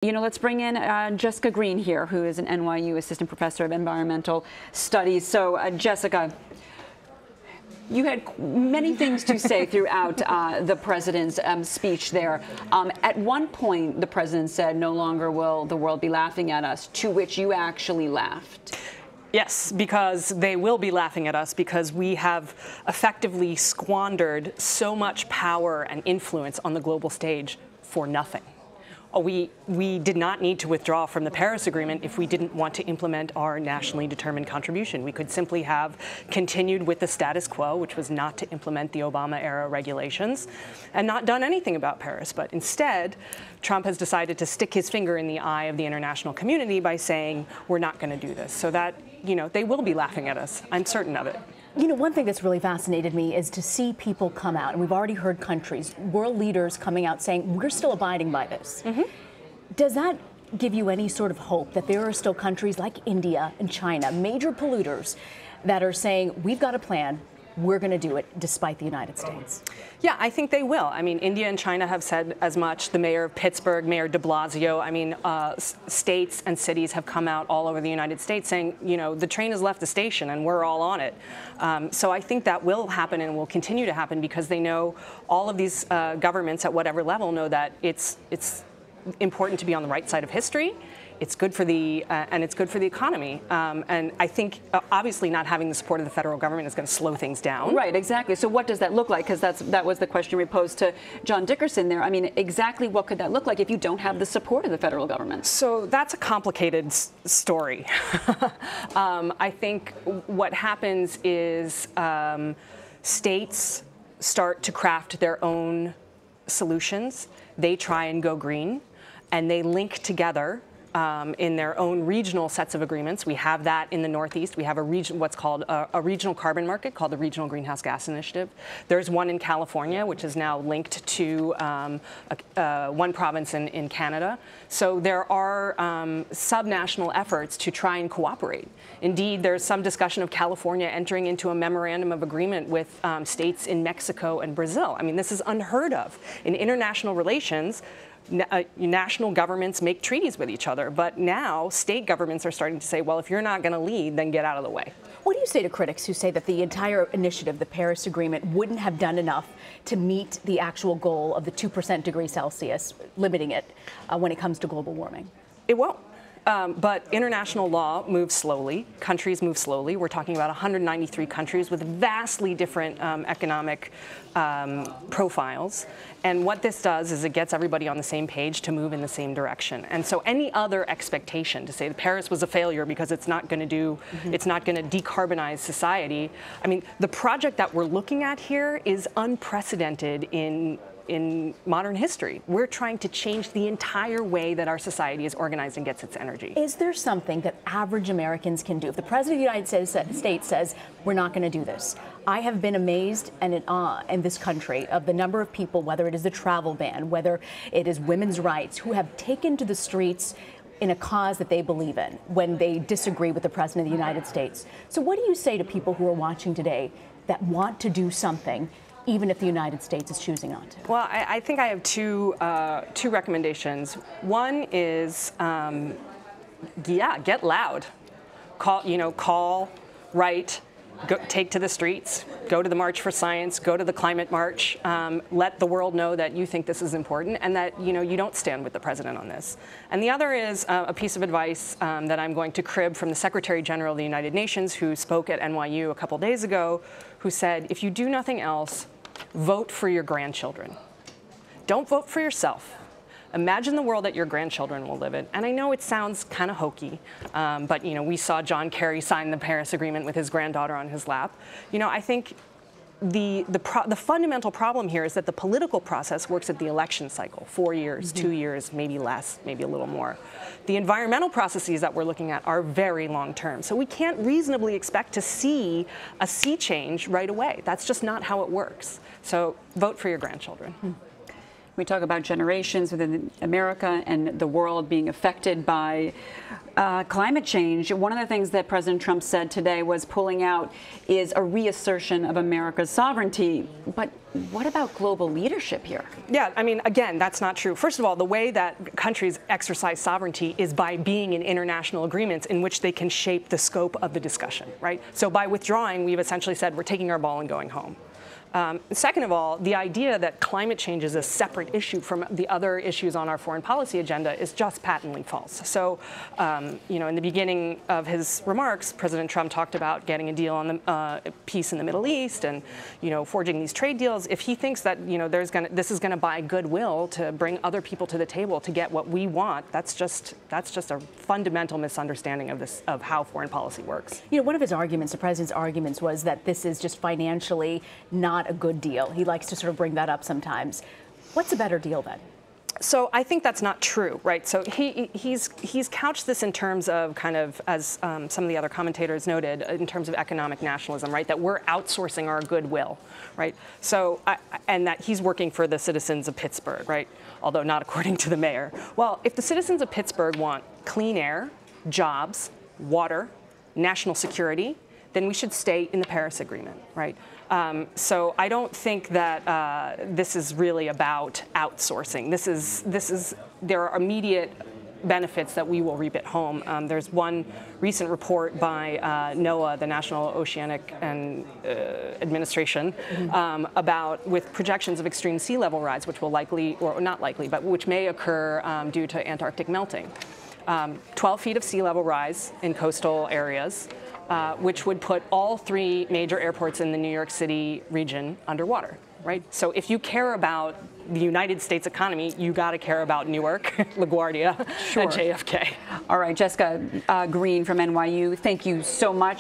You know, let's bring in Jessica Green here, who is an NYU assistant professor of environmental studies. So, Jessica, you had many things to say throughout the president's speech there. At one point, the president said, "No longer will the world be laughing at us," to which you actually laughed. Yes, because they will be laughing at us because we have effectively squandered so much power and influence on the global stage for nothing. We did not need to withdraw from the Paris Agreement if we didn't want to implement our nationally determined contribution. We could simply have continued with the status quo, which was not to implement the Obama-era regulations, and not done anything about Paris. But instead, Trump has decided to stick his finger in the eye of the international community by saying, we're not going to do this. So that, you know, they will be laughing at us. I'm certain of it. You know, one thing that's really fascinated me is to see people come out, and we've already heard countries, world leaders coming out saying, we're still abiding by this. Mm-hmm. Does that give you any sort of hope that there are still countries like India and China, major polluters, that are saying, we've got a plan, we're going to do it despite the United States? Yeah, I think they will. I mean, India and China have said as much. The mayor of Pittsburgh, Mayor de Blasio, I mean, states and cities have come out all over the United States saying, you know, the train has left the station and we're all on it. So I think that will happen and will continue to happen because they know, all of these governments at whatever level know that it's important to be on the right side of history. It's good for the and it's good for the economy. And I think obviously not having the support of the federal government is going to slow things down. Right, exactly. So what does that look like? Because that was the question we posed to John Dickerson there. I mean, exactly what could that look like if you don't have the support of the federal government? So that's a complicated story. I think what happens is states start to craft their own solutions. They try and go green, and they link together in their own regional sets of agreements. We have that in the Northeast. We have a region, what's called a regional carbon market called the Regional Greenhouse Gas Initiative. There's one in California, which is now linked to one province in Canada. So there are subnational efforts to try and cooperate. Indeed, there's some discussion of California entering into a memorandum of agreement with states in Mexico and Brazil. I mean, this is unheard of. In international relations, national governments make treaties with each other, but now state governments are starting to say, well, if you're not going to lead, then get out of the way. What do you say to critics who say that the entire initiative, the Paris Agreement, wouldn't have done enough to meet the actual goal of the 2% degree Celsius, limiting it when it comes to global warming? It won't. But international law moves slowly. Countries move slowly. We're talking about 193 countries with vastly different economic profiles. And what this does is it gets everybody on the same page to move in the same direction. And so any other expectation to say that Paris was a failure because it's not going to do, it's not going to decarbonize society. I mean, the project that we're looking at here is unprecedented in modern history. We're trying to change the entire way that our society is organized and gets its energy. Is there something that average Americans can do? If the President of the United States says, we're not going to do this, I have been amazed and in awe in this country of the number of people, whether it is the travel ban, whether it is women's rights, who have taken to the streets in a cause that they believe in when they disagree with the President of the United States. So what do you say to people who are watching today that want to do something even if the United States is choosing not to? Well, I think I have two recommendations. One is, yeah, get loud. Call, write, take to the streets, go to the March for Science, go to the climate march, let the world know that you think this is important and that you don't stand with the president on this. And the other is a piece of advice that I'm going to crib from the Secretary General of the United Nations, who spoke at NYU a couple days ago, who said, if you do nothing else, vote for your grandchildren. Don't vote for yourself. Imagine the world that your grandchildren will live in. And I know it sounds kind of hokey, but we saw John Kerry sign the Paris Agreement with his granddaughter on his lap. I think the fundamental problem here is that the political process works at the election cycle, 4 years, 2 years, maybe less, maybe a little more. The environmental processes that we're looking at are very long term. So we can't reasonably expect to see a sea change right away. That's just not how it works. So vote for your grandchildren. We talk about generations within America and the world being affected by climate change. One of the things that President Trump said today was pulling out is a reassertion of America's sovereignty. But what about global leadership here? Yeah, I mean, again, that's not true. First of all, the way that countries exercise sovereignty is by being in international agreements in which they can shape the scope of the discussion, right? So by withdrawing, we've essentially said we're taking our ball and going home. Second of all, the idea that climate change is a separate issue from the other issues on our foreign policy agenda is just patently false. So, in the beginning of his remarks, President Trump talked about getting a deal on the peace in the Middle East and, forging these trade deals. If he thinks that, this is going to buy goodwill to bring other people to the table to get what we want, that's just a fundamental misunderstanding of how foreign policy works. One of his arguments, the president's arguments, was that this is just financially not a good deal. He likes to sort of bring that up sometimes. What's a better deal then? So I think that's not true, right? So he's couched this in terms of kind of, as some of the other commentators noted, in terms of economic nationalism, right? That we're outsourcing our goodwill, right? So, and that he's working for the citizens of Pittsburgh, right? Although not according to the mayor. Well, if the citizens of Pittsburgh want clean air, jobs, water, national security, then we should stay in the Paris Agreement, right? So I don't think that this is really about outsourcing. There are immediate benefits that we will reap at home. There's one recent report by NOAA, the National Oceanic and Administration, with projections of extreme sea level rise, which will likely, or not likely, but which may occur due to Antarctic melting. 12 feet of sea level rise in coastal areas, which would put all three major airports in the New York City region underwater, right? So if you care about the United States economy, you got to care about Newark, LaGuardia, and JFK. All right, Jessica Green from NYU, thank you so much.